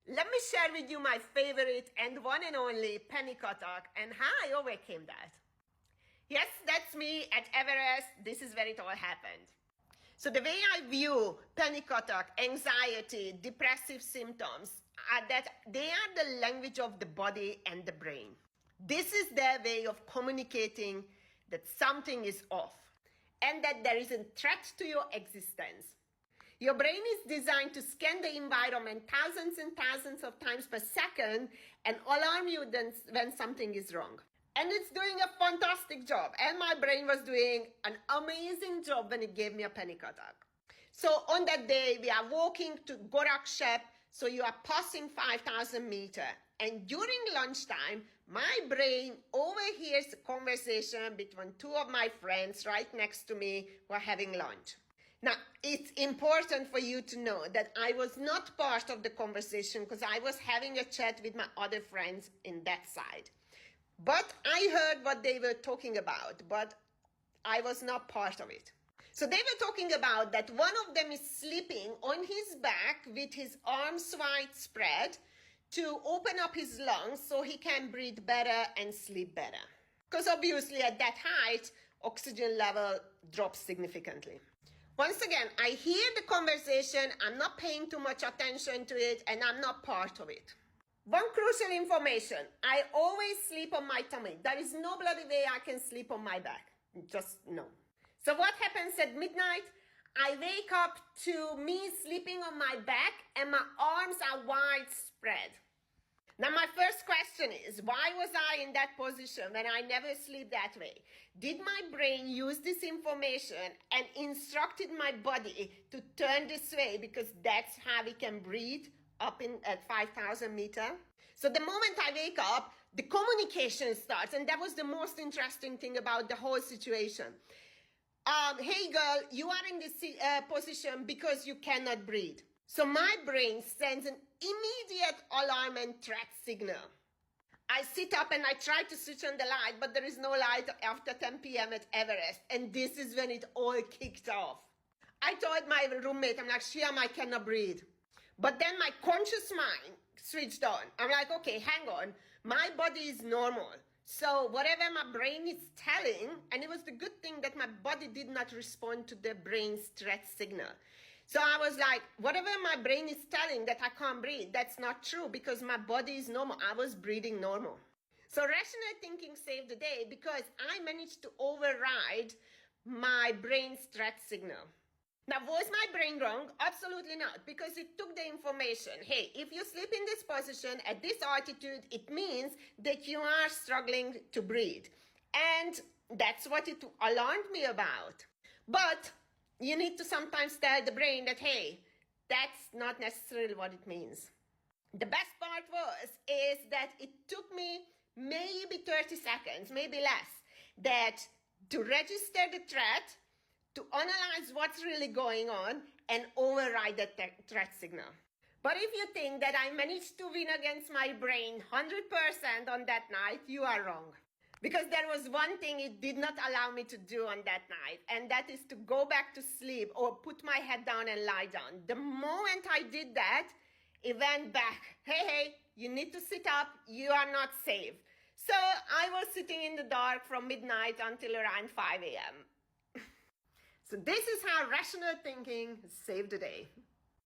Let me share with you my favorite and one and only panic attack and how I overcame that. Yes, that's me at Everest. This is where it all happened. So the way I view panic attack, anxiety, depressive symptoms are that they are the language of the body and the brain. This is their way of communicating that something is off and that there is a threat to your existence. Your brain is designed to scan the environment thousands and thousands of times per second and alarm you when something is wrong. And it's doing a fantastic job. And my brain was doing an amazing job when it gave me a panic attack. So on that day, we are walking to Gorakshep. So you are passing 5,000 meters. And during lunchtime, my brain overhears a conversation between two of my friends right next to me who are having lunch. Now, it's important for you to know that I was not part of the conversation because I was having a chat with my other friends in that side. But I heard what they were talking about, but I was not part of it. So they were talking about that one of them is sleeping on his back with his arms wide spread to open up his lungs so he can breathe better and sleep better. Because obviously at that height, oxygen level drops significantly. Once again, I hear the conversation, I'm not paying too much attention to it, and I'm not part of it. One crucial information, I always sleep on my tummy. There is no bloody way I can sleep on my back. Just no. So what happens at midnight? I wake up to me sleeping on my back and my arms are wide spread. Now my first question is, why was I in that position when I never sleep that way? Did my brain use this information and instructed my body to turn this way because that's how we can breathe up at 5,000 meters? So the moment I wake up, the communication starts, and that was the most interesting thing about the whole situation. Hey girl, you are in this position because you cannot breathe. So my brain sends an immediate alarm and threat signal. I sit up and I try to switch on the light, but there is no light after 10 p.m. at Everest. And this is when it all kicked off. I told my roommate, I'm like, Shyam, I cannot breathe. But then my conscious mind switched on. I'm like, okay, hang on. My body is normal. So whatever my brain is telling, and it was the good thing that my body did not respond to the brain's threat signal. So I was like, whatever my brain is telling that I can't breathe, that's not true because my body is normal. I was breathing normal. So rational thinking saved the day because I managed to override my brain's threat signal. Now, was my brain wrong? Absolutely not, because it took the information. Hey, if you sleep in this position at this altitude, it means that you are struggling to breathe. And that's what it alarmed me about. But you need to sometimes tell the brain that, hey, that's not necessarily what it means. The best part is that it took me maybe 30 seconds, maybe less, that to register the threat, to analyze what's really going on and override the threat signal. But if you think that I managed to win against my brain 100% on that night, you are wrong. Because there was one thing it did not allow me to do on that night, and that is to go back to sleep or put my head down and lie down. The moment I did that, it went back. Hey, you need to sit up. You are not safe. So I was sitting in the dark from midnight until around 5 a.m. So this is how rational thinking saved the day.